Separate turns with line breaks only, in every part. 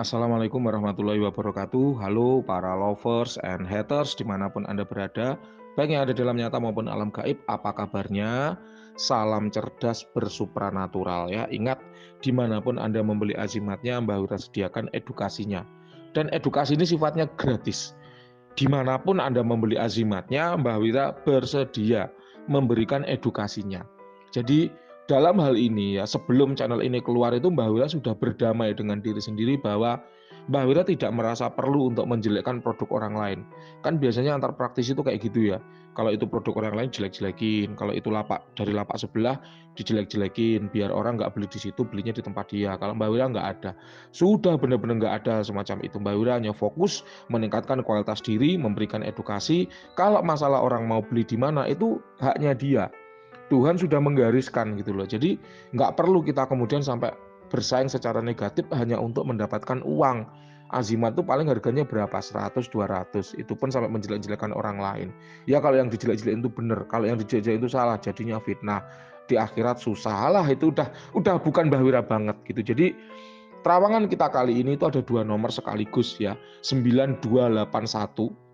Assalamualaikum warahmatullahi wabarakatuh. Halo para lovers and haters dimanapun Anda berada, baik yang ada dalam nyata maupun alam gaib, apa kabarnya? Salam cerdas bersupranatural ya. Ingat, dimanapun Anda membeli azimatnya, Mbah Wira sediakan edukasinya. Dan edukasi ini sifatnya gratis. Dimanapun Anda membeli azimatnya, Mbah Wira bersedia memberikan edukasinya. Jadi dalam hal ini ya, sebelum channel ini keluar itu Mbah Wira sudah berdamai dengan diri sendiri bahwa Mbah Wira tidak merasa perlu untuk menjelekkan produk orang lain. Kan biasanya antar praktisi itu kayak gitu ya. Kalau itu produk orang lain jelek-jelekin, kalau itu lapak dari lapak sebelah dijelek-jelekin, biar orang nggak beli di situ, belinya di tempat dia. Kalau Mbah Wira nggak ada, sudah benar-benar nggak ada semacam itu. Mbah Wira hanya fokus meningkatkan kualitas diri, memberikan edukasi. Kalau masalah orang mau beli di mana itu haknya dia. Tuhan sudah menggariskan gitu loh. Jadi nggak perlu kita kemudian sampai bersaing secara negatif hanya untuk mendapatkan uang. Azimat itu paling harganya berapa? 100, 200. Itu pun sampai menjelek-jelekan orang lain. Ya kalau yang dijelek-jelekin itu benar, kalau yang dijelek-jelekin itu salah, jadinya fitnah. Di akhirat susah lah, itu udah bukan Mbah Wira banget gitu. Jadi terawangan kita kali ini itu ada 2 nomor sekaligus ya. 9281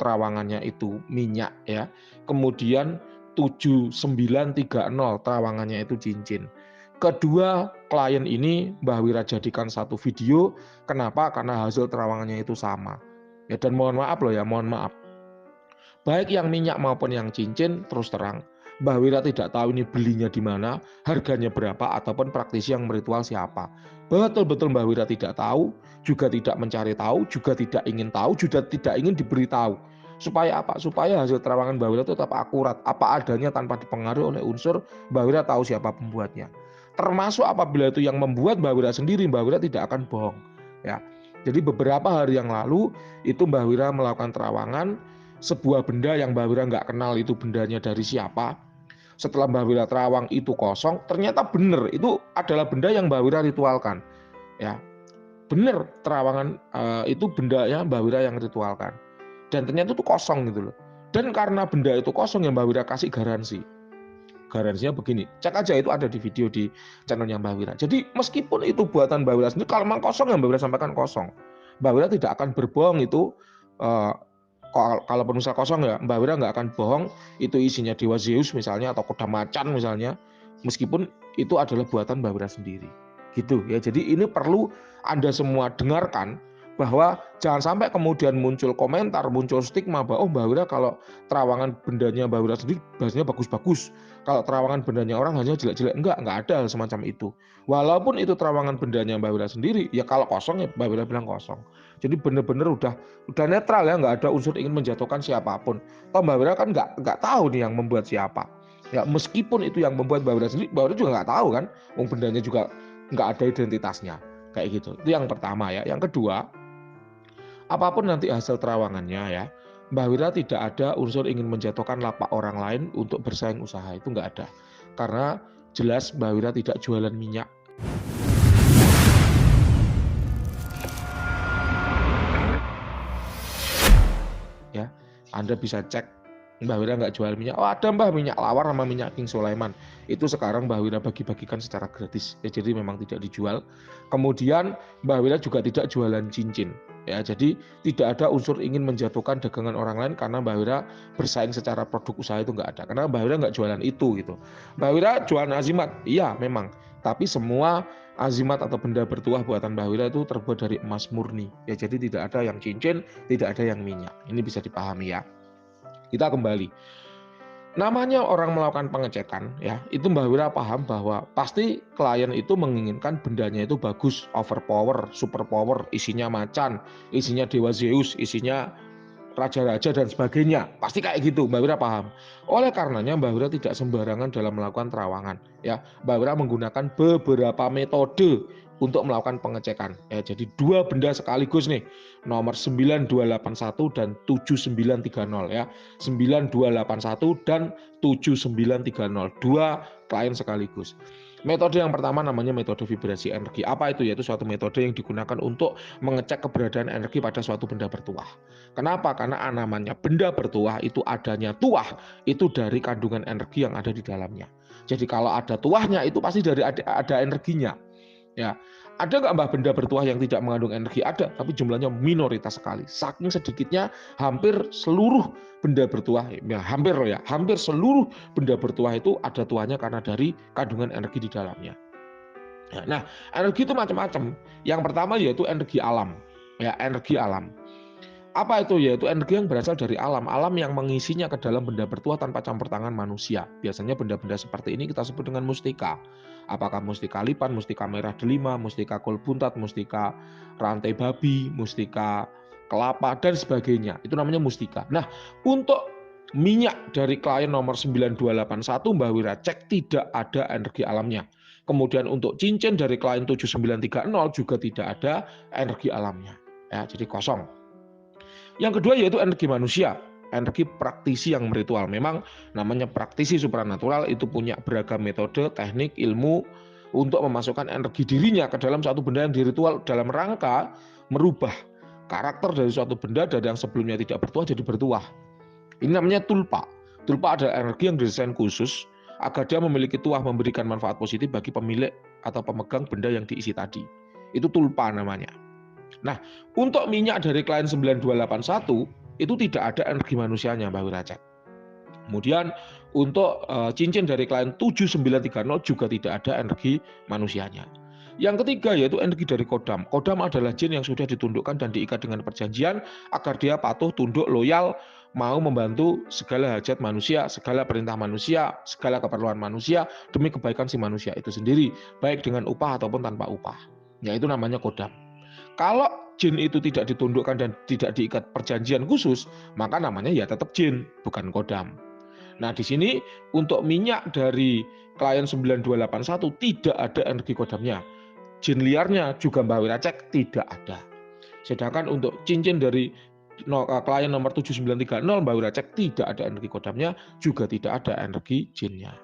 terawangannya itu minyak ya. Kemudian 7930 terawangannya itu cincin. Kedua klien ini Mbah Wira jadikan satu video. Kenapa? Karena hasil terawangannya itu sama. Ya, dan mohon maaf loh ya, mohon maaf. Baik yang minyak maupun yang cincin, terus terang, Mbah Wira tidak tahu ini belinya di mana, harganya berapa, ataupun praktisi yang meritual siapa. Betul-betul Mbah Wira tidak tahu, juga tidak mencari tahu, juga tidak ingin tahu, juga tidak ingin diberitahu. Supaya apa? Supaya hasil terawangan Mbah Wira itu tetap akurat, apa adanya tanpa dipengaruhi oleh unsur Mbah Wira tahu siapa pembuatnya. Termasuk apabila itu yang membuat Mbah Wira sendiri, Mbah Wira tidak akan bohong. Ya. Jadi beberapa hari yang lalu itu Mbah Wira melakukan terawangan sebuah benda yang Mbah Wira nggak kenal itu bendanya dari siapa. Setelah Mbah Wira terawang itu kosong, ternyata benar itu adalah benda yang Mbah Wira ritualkan. Ya, benar terawangan itu bendanya Mbah Wira yang ritualkan. Dan ternyata itu kosong gitu loh. Dan karena benda itu kosong yang Mbah Wira kasih garansi. Garansinya begini, cek aja itu ada di video di channelnya Mbah Wira. Jadi meskipun itu buatan Mbah Wira sendiri, kalau memang kosong yang Mbah Wira sampaikan kosong, Mbah Wira tidak akan berbohong itu. Uh, Kalaupun misal kosong ya, Mbah Wira nggak akan bohong itu isinya Dewa Zeus misalnya atau kuda macan misalnya, meskipun itu adalah buatan Mbah Wira sendiri. Gitu ya. Jadi ini perlu Anda semua dengarkan bahwa jangan sampai kemudian muncul komentar, muncul stigma bahwa Mbah Wira kalau terawangan bendanya Mbah Wira sendiri bahasanya bagus-bagus. Kalau terawangan bendanya orang hanya jelek-jelek. Enggak ada semacam itu. Walaupun itu terawangan bendanya Mbah Wira sendiri, ya kalau kosong ya Mbah Wira bilang kosong. Jadi benar-benar udah netral ya, nggak ada unsur ingin menjatuhkan siapapun. Toh Mbah Wira kan nggak tahu nih yang membuat siapa. Ya meskipun itu yang membuat Mbah Wira sendiri, Mbah Wira juga nggak tahu kan. Wong bendanya juga nggak ada identitasnya kayak gitu. Itu yang pertama ya. Yang kedua, apapun nanti hasil terawangannya ya, Mbah Wira tidak ada unsur ingin menjatuhkan lapak orang lain untuk bersaing usaha, itu nggak ada. Karena jelas Mbah Wira tidak jualan minyak. Ya, Anda bisa cek Mbah Wira nggak jual minyak. Oh ada Mbah, minyak lawar sama minyak King Sulaiman. Itu sekarang Mbah Wira bagi-bagikan secara gratis. Ya, jadi memang tidak dijual. Kemudian Mbah Wira juga tidak jualan cincin. Ya, jadi tidak ada unsur ingin menjatuhkan dagangan orang lain karena Mbah Wira bersaing secara produk usaha itu nggak ada. Karena Mbah Wira nggak jualan itu gitu. Mbah Wira jualan azimat, iya memang. Tapi semua azimat atau benda bertuah buatan Mbah Wira itu terbuat dari emas murni. Ya, jadi tidak ada yang cincin, tidak ada yang minyak. Ini bisa dipahami ya. Kita kembali. Namanya orang melakukan pengecekan ya, itu Mbah Wira paham bahwa pasti klien itu menginginkan bendanya itu bagus, overpower, super power, isinya macan, isinya Dewa Zeus, isinya raja-raja dan sebagainya. Pasti kayak gitu, Mbah Wira paham. Oleh karenanya Mbah Wira tidak sembarangan dalam melakukan terawangan ya. Mbah Wira menggunakan beberapa metode untuk melakukan pengecekan. Ya, jadi 2 benda sekaligus nih. Nomor 9281 dan 7930 ya. 9281 dan 7930. 2 klien sekaligus. Metode yang pertama namanya metode vibrasi energi. Apa itu? Yaitu suatu metode yang digunakan untuk mengecek keberadaan energi pada suatu benda bertuah. Kenapa? Karena namanya benda bertuah itu adanya tuah itu dari kandungan energi yang ada di dalamnya. Jadi kalau ada tuahnya itu pasti dari ada energinya. Ya, ada nggak Mbah benda bertuah yang tidak mengandung energi? Ada, tapi jumlahnya minoritas sekali. Saking sedikitnya, hampir seluruh benda bertuah, ya hampir seluruh benda bertuah itu ada tuahnya karena dari kandungan energi di dalamnya. Nah, energi itu macam-macam. Yang pertama yaitu energi alam. Ya, energi alam. Apa itu? Yaitu energi yang berasal dari alam. Alam yang mengisinya ke dalam benda bertuah tanpa campur tangan manusia. Biasanya benda-benda seperti ini kita sebut dengan mustika. Apakah mustika lipan, mustika merah delima, mustika kol buntat, mustika rantai babi, mustika kelapa, dan sebagainya. Itu namanya mustika. Nah, untuk minyak dari klien nomor 9281 Mbah Wira cek tidak ada energi alamnya. Kemudian untuk cincin dari klien 7930 juga tidak ada energi alamnya. Ya, jadi kosong. Yang kedua yaitu energi manusia, energi praktisi yang meritual. Memang namanya praktisi supranatural itu punya beragam metode, teknik, ilmu untuk memasukkan energi dirinya ke dalam suatu benda yang diritual dalam rangka merubah karakter dari suatu benda dari yang sebelumnya tidak bertuah jadi bertuah. Ini namanya tulpa. Tulpa adalah energi yang didesain khusus agar dia memiliki tuah memberikan manfaat positif bagi pemilik atau pemegang benda yang diisi tadi. Itu tulpa namanya. Nah, untuk minyak dari klien 9281 itu tidak ada energi manusianya, Mbah Wira cek. Kemudian untuk cincin dari klien 7930 juga tidak ada energi manusianya. Yang ketiga yaitu energi dari kodam. Kodam adalah jin yang sudah ditundukkan dan diikat dengan perjanjian agar dia patuh, tunduk, loyal, mau membantu segala hajat manusia, segala perintah manusia, segala keperluan manusia demi kebaikan si manusia itu sendiri, baik dengan upah ataupun tanpa upah. Ya, itu namanya kodam. Kalau jin itu tidak ditundukkan dan tidak diikat perjanjian khusus, maka namanya ya tetap jin, bukan kodam. Nah, di sini untuk minyak dari klien 9281 tidak ada energi kodamnya. Jin liarnya juga Mbah Wira cek tidak ada. Sedangkan untuk cincin dari klien nomor 7930 Mbah Wira cek tidak ada energi kodamnya, juga tidak ada energi jinnya.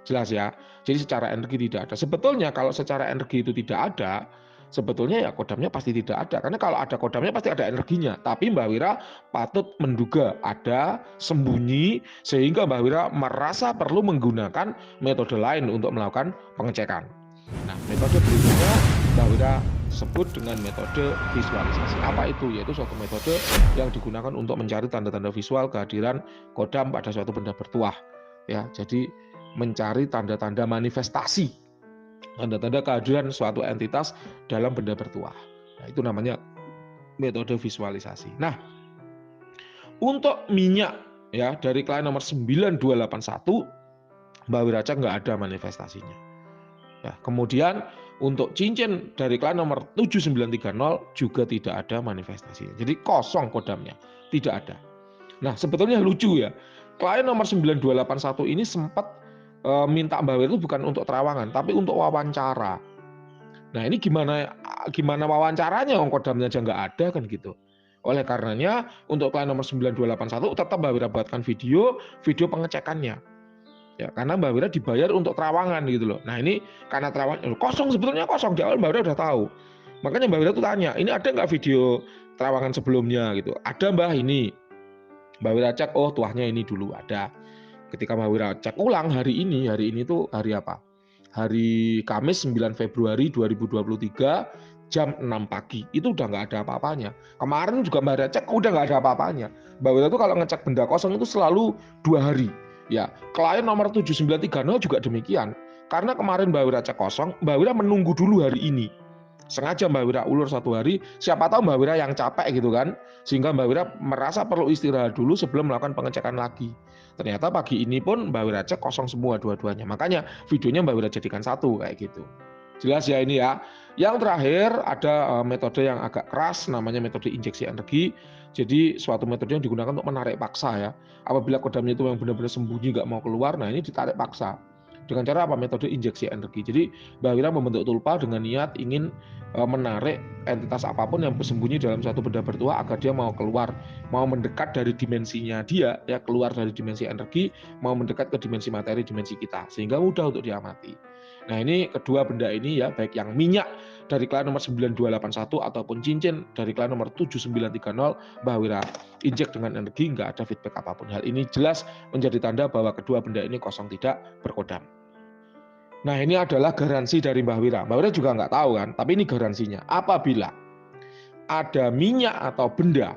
Jelas ya? Jadi secara energi tidak ada. Sebetulnya kalau secara energi itu tidak ada, sebetulnya ya kodamnya pasti tidak ada. Karena kalau ada kodamnya pasti ada energinya. Tapi Mbah Wira patut menduga ada sembunyi sehingga Mbah Wira merasa perlu menggunakan metode lain untuk melakukan pengecekan. Nah, metode berikutnya Mbah Wira sebut dengan metode visualisasi. Apa itu? Yaitu suatu metode yang digunakan untuk mencari tanda-tanda visual kehadiran kodam pada suatu benda bertuah. Ya, jadi mencari tanda-tanda manifestasi, tanda-tanda kehadiran suatu entitas dalam benda bertuah. Nah, itu namanya metode visualisasi. Nah, untuk minyak ya dari klien nomor 9281 Mbah Wira cek nggak ada manifestasinya. Ya, kemudian untuk cincin dari klien nomor 7930 juga tidak ada manifestasinya. Jadi kosong kodamnya, tidak ada. Nah, sebetulnya lucu ya. Klien nomor 9281 ini sempat minta Mbah Wira itu bukan untuk terawangan, tapi untuk wawancara. Nah, ini gimana wawancaranya? Kodamnya aja nggak ada kan gitu. Oleh karenanya untuk klien nomor 9281 tetap Mbah Wira buatkan video pengecekannya. Ya, karena Mbah Wira dibayar untuk terawangan gitu loh. Nah, ini karena terawangan kosong, sebetulnya kosong di awal Mbah Wira udah tahu. Makanya Mbah Wira tuh tanya, ini ada nggak video terawangan sebelumnya gitu? Ada Mbah, ini. Mbah Wira cek, oh tuahnya ini dulu ada. Ketika Mbah Wira cek ulang hari ini tuh hari apa? Hari Kamis 9 Februari 2023 jam 6 pagi. Itu udah nggak ada apa-apanya. Kemarin juga Mbah Wira cek udah nggak ada apa-apanya. Mbah Wira tuh kalau ngecek benda kosong itu selalu 2 hari. Ya, klien nomor 7930 juga demikian. Karena kemarin Mbah Wira cek kosong, Mbah Wira menunggu dulu hari ini. Sengaja Mbah Wira ulur 1 hari, siapa tahu Mbah Wira yang capek gitu kan, sehingga Mbah Wira merasa perlu istirahat dulu sebelum melakukan pengecekan lagi. Ternyata pagi ini pun Mbah Wira cek kosong semua dua-duanya. Makanya videonya Mbah Wira jadikan 1 kayak gitu. Jelas ya ini ya. Yang terakhir ada metode yang agak keras, namanya metode injeksi energi. Jadi suatu metode yang digunakan untuk menarik paksa ya. Apabila kodamnya itu yang benar-benar sembunyi nggak mau keluar, nah ini ditarik paksa. Dengan cara apa? Metode injeksi energi. Jadi Mbah Wira membentuk tulpa dengan niat ingin menarik entitas apapun yang bersembunyi dalam satu benda bertuah agar dia mau keluar, mau mendekat dari dimensinya dia, ya keluar dari dimensi energi, mau mendekat ke dimensi materi, dimensi kita, sehingga mudah untuk diamati. Nah, ini kedua benda ini ya, baik yang minyak dari klien nomor 9281 ataupun cincin dari klien nomor 7930 Mbah Wira injek dengan energi, nggak ada feedback apapun. Hal ini jelas menjadi tanda bahwa kedua benda ini kosong, tidak berkodam. Nah, ini adalah garansi dari Mbah Wira. Mbah Wira juga nggak tahu kan, tapi ini garansinya. Apabila ada minyak atau benda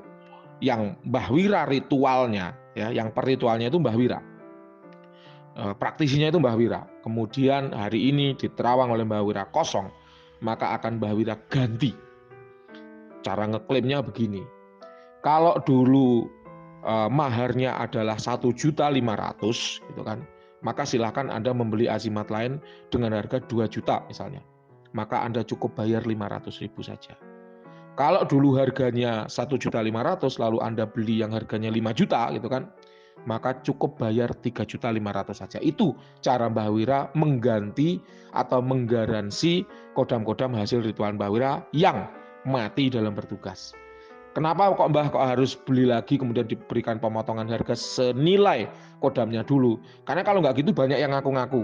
yang Mbah Wira ritualnya, ya, yang perritualnya itu Mbah Wira, praktisinya itu Mbah Wira, kemudian hari ini diterawang oleh Mbah Wira kosong, maka akan Mbah Wira ganti. Cara ngeklaimnya begini, kalau dulu maharnya adalah 1.500.000 gitu kan, maka silahkan Anda membeli azimat lain dengan harga 2 juta misalnya, maka Anda cukup bayar 500.000 saja. Kalau dulu harganya 1.500.000 lalu Anda beli yang harganya 5 juta gitu kan, maka cukup bayar 3.500.000 saja. Itu cara Mbah Wira mengganti atau menggaransi kodam-kodam hasil ritual Mbah Wira yang mati dalam bertugas. Kenapa kok Mbah kok harus beli lagi kemudian diberikan pemotongan harga senilai kodamnya dulu? Karena kalau nggak gitu banyak yang ngaku-ngaku.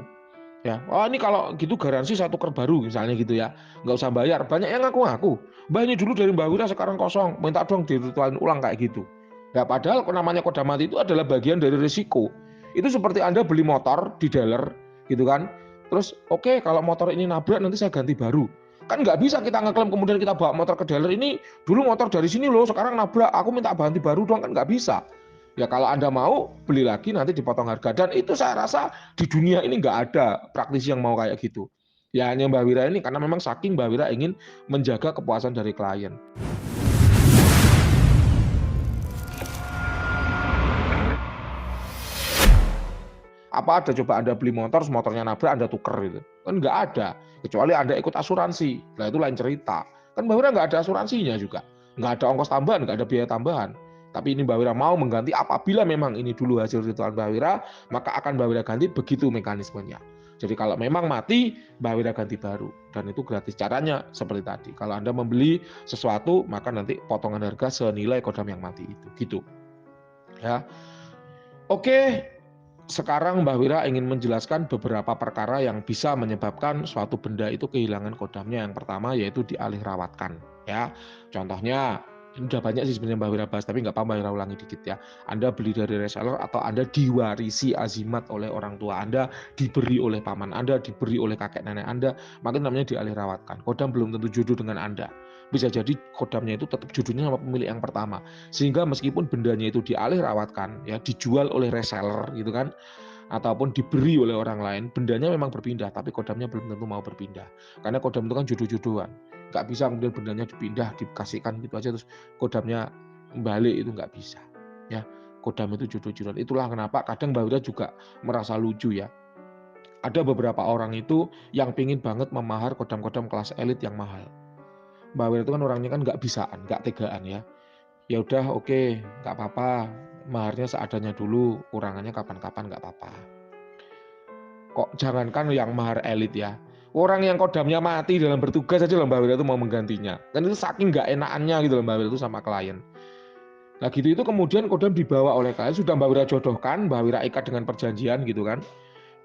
Ya, oh ini kalau gitu garansi 1 tuker baru misalnya gitu ya, nggak usah bayar. Banyak yang ngaku-ngaku. Mbah ini dulu dari Mbah Wira sekarang kosong, minta dong diritualin ulang kayak gitu. Ya padahal namanya kodam mati itu adalah bagian dari risiko. Itu seperti Anda beli motor di dealer gitu kan. Terus oke, kalau motor ini nabrak nanti saya ganti baru. Kan nggak bisa kita ngeklaim kemudian kita bawa motor ke dealer, ini dulu motor dari sini loh, sekarang nabrak, aku minta ganti baru dong, kan nggak bisa. Ya kalau Anda mau beli lagi nanti dipotong harga, dan itu saya rasa di dunia ini nggak ada praktisi yang mau kayak gitu. Ya hanya Mbah Wira ini karena memang saking Mbah Wira ingin menjaga kepuasan dari klien. Apa ada coba Anda beli motor, motornya nabrak Anda tuker gitu? Kan nggak ada. Kecuali Anda ikut asuransi. Nah itu lain cerita. Kan Mbah Wira nggak ada asuransinya juga. Nggak ada ongkos tambahan, nggak ada biaya tambahan. Tapi ini Mbah Wira mau mengganti apabila memang ini dulu hasil ritual Mbah Wira, maka akan Mbah Wira ganti, begitu mekanismenya. Jadi kalau memang mati, Mbah Wira ganti baru. Dan itu gratis. Caranya seperti tadi. Kalau Anda membeli sesuatu, maka nanti potongan harga senilai kodam yang mati itu. Gitu. Ya. Oke, sekarang Mbah Wira ingin menjelaskan beberapa perkara yang bisa menyebabkan suatu benda itu kehilangan kodamnya. Yang pertama yaitu dialih rawatkan. Ya, contohnya ini udah banyak sih sebenarnya Mbah Wira bahas, tapi nggak apa-apa Mbah Wira ulangi dikit ya. Anda beli dari reseller atau Anda diwarisi azimat oleh orang tua Anda, diberi oleh paman Anda, diberi oleh kakek nenek Anda, maka namanya dialih rawatkan. Kodam belum tentu jodoh dengan Anda. Bisa jadi kodamnya itu tetap jodohnya sama pemilik yang pertama. Sehingga meskipun bendanya itu dialih rawatkan, ya dijual oleh reseller gitu kan, ataupun diberi oleh orang lain, bendanya memang berpindah, tapi kodamnya belum tentu mau berpindah. Karena kodam itu kan jodoh-jodohan. Nggak bisa kemudian bendanya dipindah, dikasihkan gitu aja terus kodamnya balik, itu nggak bisa. Ya, kodam itu jodoh-jodohan. Itulah kenapa kadang Mbah Wira juga merasa lucu ya. Ada beberapa orang itu yang pingin banget memahar kodam-kodam kelas elit yang mahal. Mbah Wira itu kan orangnya kan nggak bisaan, nggak tegaan ya. Ya udah oke, nggak apa-apa, maharnya seadanya dulu, kurangannya kapan-kapan nggak apa-apa. Kok jangankan yang mahar elit ya, orang yang kodamnya mati dalam bertugas aja Mbah Wira itu mau menggantinya. Dan itu saking nggak enakannya gitu Mbah Wira itu sama klien. Nah gitu itu kemudian kodam dibawa oleh klien, sudah Mbah Wira jodohkan, Mbah Wira ikat dengan perjanjian gitu kan.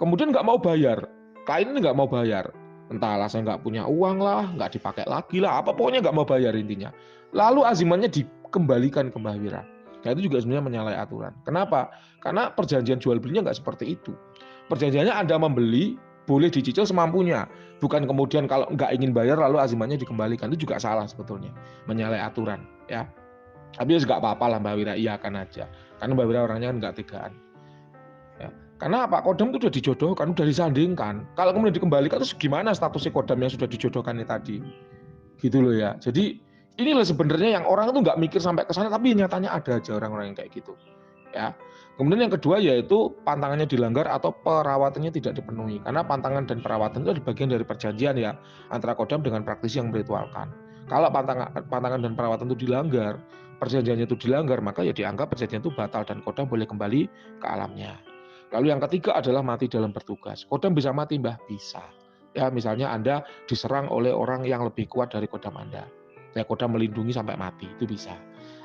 Kemudian nggak mau bayar, klien ini nggak mau bayar. Entahlah saya nggak punya uang lah, nggak dipakai lagi lah, apa pokoknya nggak mau bayar intinya. Lalu azimannya dikembalikan ke Mbah Wira. Nah itu juga sebenarnya menyalahi aturan. Kenapa? Karena perjanjian jual belinya nggak seperti itu. Perjanjiannya Anda membeli, boleh dicicil semampunya. Bukan kemudian kalau nggak ingin bayar lalu azimannya dikembalikan. Itu juga salah sebetulnya. Menyalahi aturan. Ya. Tapi ya nggak apa-apa lah Mbah Wira, iyakan aja. Karena Mbah Wira orangnya kan nggak tegaan. Ya. Karena apa? Kodam itu sudah dijodohkan, sudah disandingkan. Kalau kemudian dikembalikan, terus gimana statusnya kodam yang sudah dijodohkan ini tadi? Gitu loh ya. Jadi inilah sebenarnya yang orang itu nggak mikir sampai ke sana, tapi nyatanya ada aja orang-orang yang kayak gitu. Ya. Kemudian yang kedua yaitu pantangannya dilanggar atau perawatannya tidak dipenuhi. Karena pantangan dan perawatan itu adalah bagian dari perjanjian ya antara kodam dengan praktisi yang meritualkan. Kalau pantangan dan perawatan itu dilanggar, perjanjiannya itu dilanggar, maka ya dianggap perjanjian itu batal dan kodam boleh kembali ke alamnya. Lalu yang ketiga adalah mati dalam bertugas. Kodam bisa mati Mbah? Bisa. Ya misalnya Anda diserang oleh orang yang lebih kuat dari kodam Anda. Ya kodam melindungi sampai mati, itu bisa.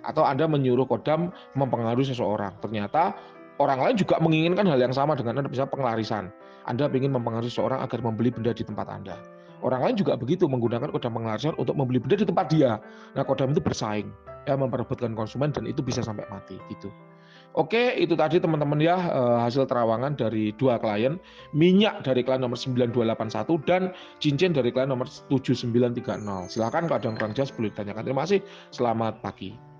Atau Anda menyuruh kodam mempengaruhi seseorang. Ternyata orang lain juga menginginkan hal yang sama dengan Anda, bisa pengelarisan. Anda ingin mempengaruhi seseorang agar membeli benda di tempat Anda. Orang lain juga begitu menggunakan kodam pengelarisan untuk membeli benda di tempat dia. Nah kodam itu bersaing, ya memperebutkan konsumen dan itu bisa sampai mati gitu. Oke, itu tadi teman-teman ya, hasil terawangan dari 2 klien, minyak dari klien nomor 9281 dan cincin dari klien nomor 7930. Silakan kalau ada yang kurang jelas boleh ditanyakan. Terima kasih, selamat pagi.